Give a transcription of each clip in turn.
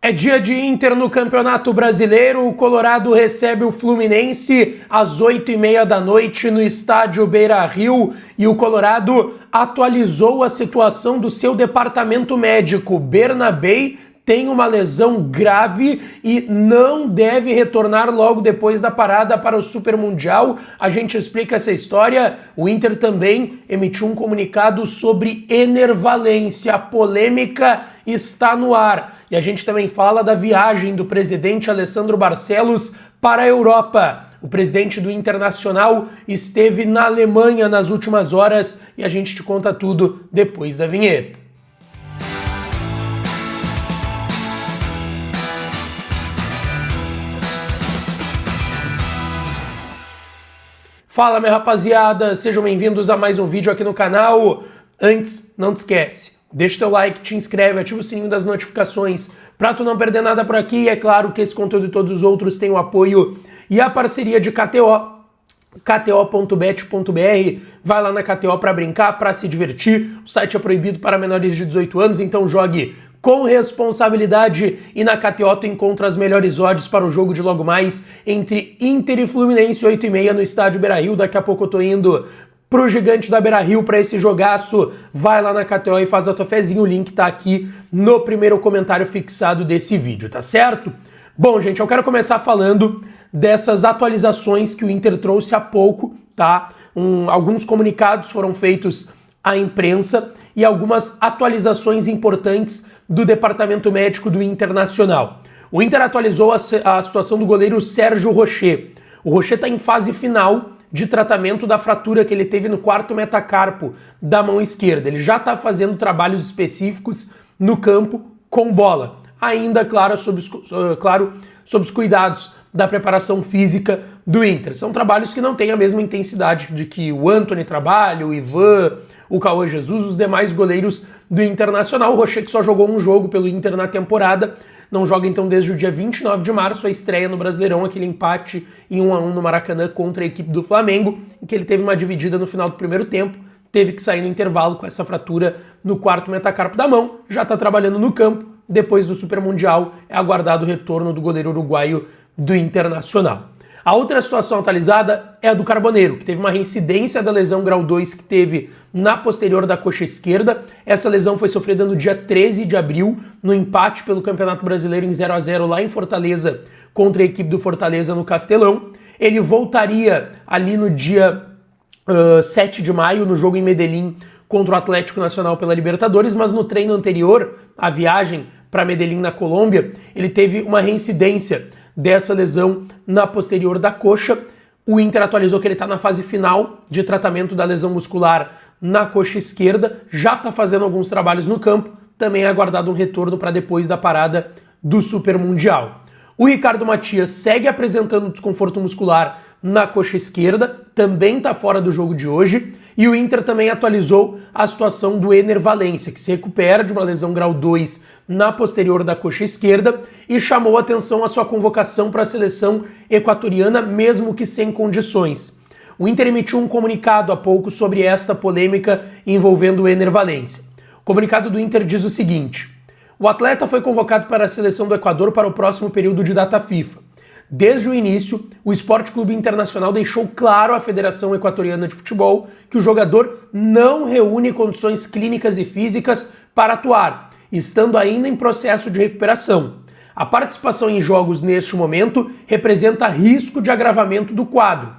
É dia de Inter no Campeonato Brasileiro. O Colorado recebe o Fluminense às 8h30 da noite no estádio Beira-Rio e o Colorado atualizou a situação do seu departamento médico. Bernabei tem uma lesão grave e não deve retornar logo depois da parada para o Super Mundial. A gente explica essa história. O Inter também emitiu um comunicado sobre Ener Valencia. A polêmica está no ar. E a gente também fala da viagem do presidente Alessandro Barcelos para a Europa. O presidente do Internacional esteve na Alemanha nas últimas horas e a gente te conta tudo depois da vinheta. Fala, minha rapaziada, sejam bem-vindos a mais um vídeo aqui no canal. Antes, não te esquece, deixa teu like, te inscreve, ativa o sininho das notificações pra tu não perder nada por aqui. E é claro que esse conteúdo e todos os outros têm o apoio e a parceria de KTO, kto.bet.br. Vai lá na KTO pra brincar, pra se divertir. O site é proibido para menores de 18 anos, então jogue com responsabilidade, e na KTO tu encontra as melhores odds para o jogo de logo mais entre Inter e Fluminense, 8h30 no estádio Beira-Rio. Daqui a pouco eu tô indo pro gigante da Beira-Rio para esse jogaço. Vai lá na KTO e faz a tua fezinha, o link tá aqui no primeiro comentário fixado desse vídeo, tá certo? Bom, gente, eu quero começar falando dessas atualizações que o Inter trouxe há pouco, tá? Alguns comunicados foram feitos à imprensa e algumas atualizações importantes do departamento médico do Internacional. O Inter atualizou a situação do goleiro Sérgio Rocher. O Rocher está em fase final de tratamento da fratura que ele teve no quarto metacarpo da mão esquerda. Ele já está fazendo trabalhos específicos no campo com bola. Ainda, claro, sob os cuidados da preparação física do Inter. São trabalhos que não têm a mesma intensidade de que o Antony trabalha, o Ivan, o Cauã Jesus, os demais goleiros do Internacional. O Rocher, que só jogou um jogo pelo Inter na temporada, não joga então desde o dia 29 de março, a estreia no Brasileirão, aquele empate em 1-1 no Maracanã contra a equipe do Flamengo, em que ele teve uma dividida no final do primeiro tempo, teve que sair no intervalo com essa fratura no quarto metacarpo da mão, já está trabalhando no campo. Depois do Super Mundial é aguardado o retorno do goleiro uruguaio do Internacional. A outra situação atualizada é a do Carboneiro, que teve uma reincidência da lesão grau 2 que teve na posterior da coxa esquerda. Essa lesão foi sofrida no dia 13 de abril, no empate pelo Campeonato Brasileiro em 0-0 lá em Fortaleza, contra a equipe do Fortaleza no Castelão. Ele voltaria ali no dia 7 de maio, no jogo em Medellín, contra o Atlético Nacional pela Libertadores, mas no treino anterior, a viagem para Medellín na Colômbia, ele teve uma reincidência dessa lesão na posterior da coxa. O Inter atualizou que ele está na fase final de tratamento da lesão muscular na coxa esquerda, já está fazendo alguns trabalhos no campo, também é aguardado um retorno para depois da parada do Super Mundial. O Ricardo Matias segue apresentando desconforto muscular na coxa esquerda, também está fora do jogo de hoje, e o Inter também atualizou a situação do Ener Valencia, que se recupera de uma lesão grau 2 na posterior da coxa esquerda e chamou atenção a sua convocação para a seleção equatoriana, mesmo que sem condições. O Inter emitiu um comunicado há pouco sobre esta polêmica envolvendo o Ener Valencia. O comunicado do Inter diz o seguinte: o atleta foi convocado para a seleção do Equador para o próximo período de data FIFA. Desde o início, o Esporte Clube Internacional deixou claro à Federação Equatoriana de Futebol que o jogador não reúne condições clínicas e físicas para atuar, estando ainda em processo de recuperação. A participação em jogos neste momento representa risco de agravamento do quadro.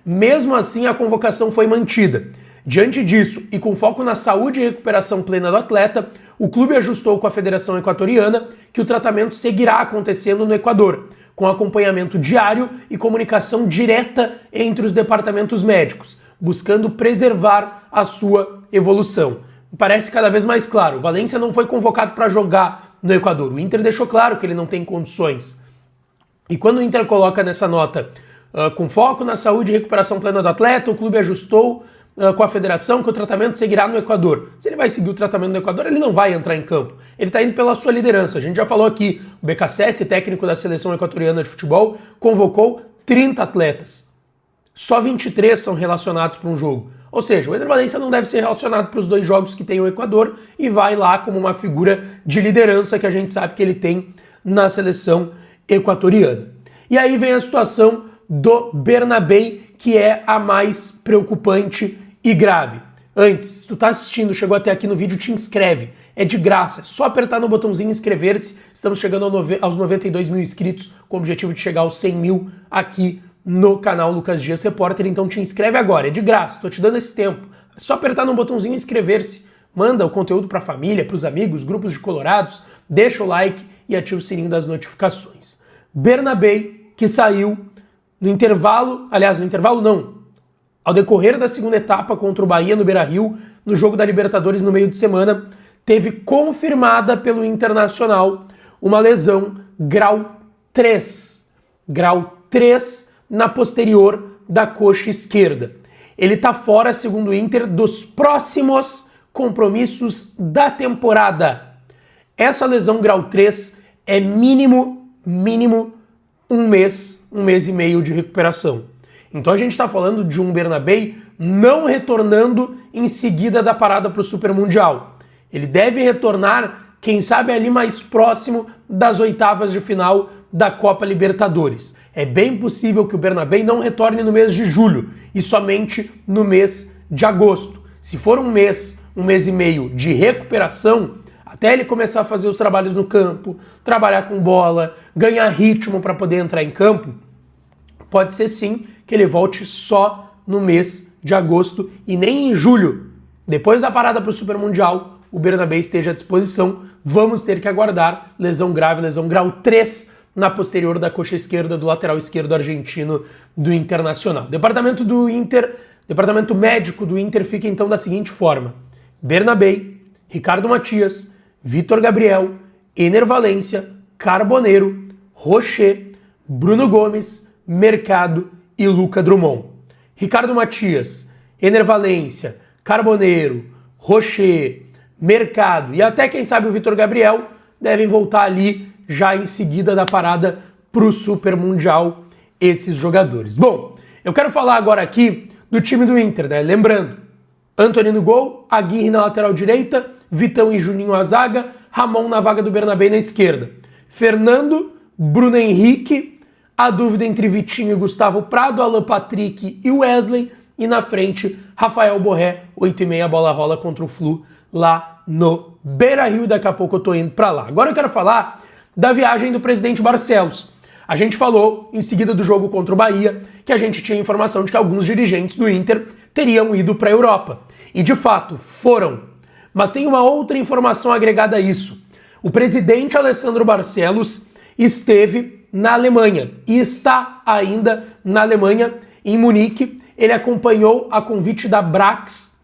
Mesmo assim, a convocação foi mantida. Diante disso, e com foco na saúde e recuperação plena do atleta, o clube ajustou com a Federação Equatoriana que o tratamento seguirá acontecendo no Equador, com acompanhamento diário e comunicação direta entre os departamentos médicos, buscando preservar a sua evolução. Parece cada vez mais claro, o Valencia não foi convocado para jogar no Equador. O Inter deixou claro que ele não tem condições. E quando o Inter coloca nessa nota, com foco na saúde e recuperação plena do atleta, o clube ajustou com a federação que o tratamento seguirá no Equador. Se ele vai seguir o tratamento no Equador, ele não vai entrar em campo. Ele está indo pela sua liderança. A gente já falou aqui, o BKSS, técnico da seleção equatoriana de futebol, convocou 30 atletas. Só 23 são relacionados para um jogo. Ou seja, o Ener Valencia não deve ser relacionado para os 2 jogos que tem o Equador e vai lá como uma figura de liderança que a gente sabe que ele tem na seleção equatoriana. E aí vem a situação do Bernabé, que é a mais preocupante e grave. Antes, se tu tá assistindo, chegou até aqui no vídeo, te inscreve. É de graça, é só apertar no botãozinho inscrever-se. Estamos chegando aos 92 mil inscritos, com o objetivo de chegar aos 100 mil aqui no canal Lucas Dias Repórter. Então te inscreve agora, é de graça, tô te dando esse tempo. É só apertar no botãozinho inscrever-se. Manda o conteúdo para a família, para os amigos, grupos de colorados, deixa o like e ativa o sininho das notificações. Bernabé, que saiu no intervalo, ao decorrer da segunda etapa contra o Bahia no Beira-Rio, no jogo da Libertadores no meio de semana, teve confirmada pelo Internacional uma lesão grau 3. Grau 3 na posterior da coxa esquerda. Ele está fora, segundo o Inter, dos próximos compromissos da temporada. Essa lesão grau 3 é mínimo um mês e meio de recuperação. Então a gente está falando de um Bernabé não retornando em seguida da parada para o Super Mundial. Ele deve retornar, quem sabe, ali mais próximo das oitavas de final da Copa Libertadores. É bem possível que o Bernabé não retorne no mês de julho e somente no mês de agosto. Se for um mês e meio de recuperação, até ele começar a fazer os trabalhos no campo, trabalhar com bola, ganhar ritmo para poder entrar em campo, pode ser sim que ele volte só no mês de agosto e nem em julho. Depois da parada para o Super Mundial, o Bernabé esteja à disposição. Vamos ter que aguardar. Lesão grave, lesão grau 3 na posterior da coxa esquerda do lateral esquerdo argentino do Internacional. Departamento médico do Inter fica então da seguinte forma: Bernabé, Ricardo Matias, Vitor Gabriel, Ener Valencia, Carboneiro, Rocher, Bruno Gomes, Mercado e Luca Drummond. Ricardo Matias, Ener Valencia, Carboneiro, Rocher, Mercado e até quem sabe o Vitor Gabriel devem voltar ali já em seguida da parada para o Super Mundial, esses jogadores. Bom, eu quero falar agora aqui do time do Inter, né? Lembrando, Antony no gol, Aguirre na lateral direita, Vitão e Juninho na zaga, Ramon na vaga do Bernabé na esquerda. Fernando, Bruno Henrique, a dúvida entre Vitinho e Gustavo Prado, Alan Patrick e Wesley, e na frente, Rafael Borré, 8h30, a bola rola contra o Flu lá no Beira-Rio. Daqui a pouco eu tô indo para lá. Agora eu quero falar da viagem do presidente Barcelos. A gente falou, em seguida do jogo contra o Bahia, que a gente tinha informação de que alguns dirigentes do Inter teriam ido para a Europa. E de fato, foram. Mas tem uma outra informação agregada a isso. O presidente Alessandro Barcelos esteve na Alemanha e está ainda na Alemanha, em Munique. Ele acompanhou a convite da Brax,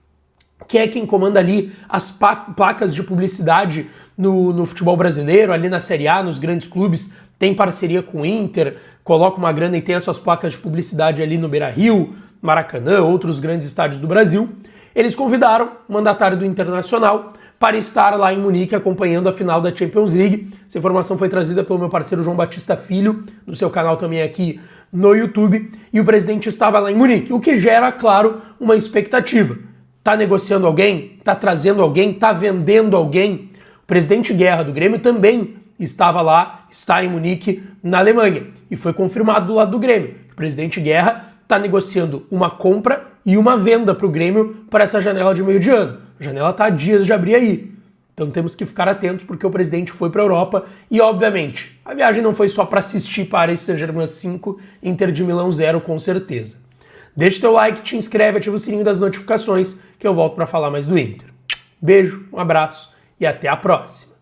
que é quem comanda ali as placas de publicidade no futebol brasileiro, ali na Série A, nos grandes clubes, tem parceria com o Inter, coloca uma grana e tem as suas placas de publicidade ali no Beira-Rio, Maracanã, outros grandes estádios do Brasil. Eles convidaram o mandatário do Internacional para estar lá em Munique acompanhando a final da Champions League. Essa informação foi trazida pelo meu parceiro João Batista Filho, no seu canal também aqui no YouTube, e o presidente estava lá em Munique, o que gera, claro, uma expectativa. Tá negociando alguém? Tá trazendo alguém? Tá vendendo alguém? O presidente Guerra do Grêmio também estava lá, está em Munique, na Alemanha, e foi confirmado do lado do Grêmio. O presidente Guerra está negociando uma compra e uma venda para o Grêmio para essa janela de meio de ano. A janela está há dias de abrir aí. Então temos que ficar atentos porque o presidente foi para a Europa e, obviamente, a viagem não foi só para assistir Paris Saint-Germain 5, Inter de Milão 0, com certeza. Deixa teu like, te inscreve, ativa o sininho das notificações que eu volto para falar mais do Inter. Beijo, um abraço e até a próxima.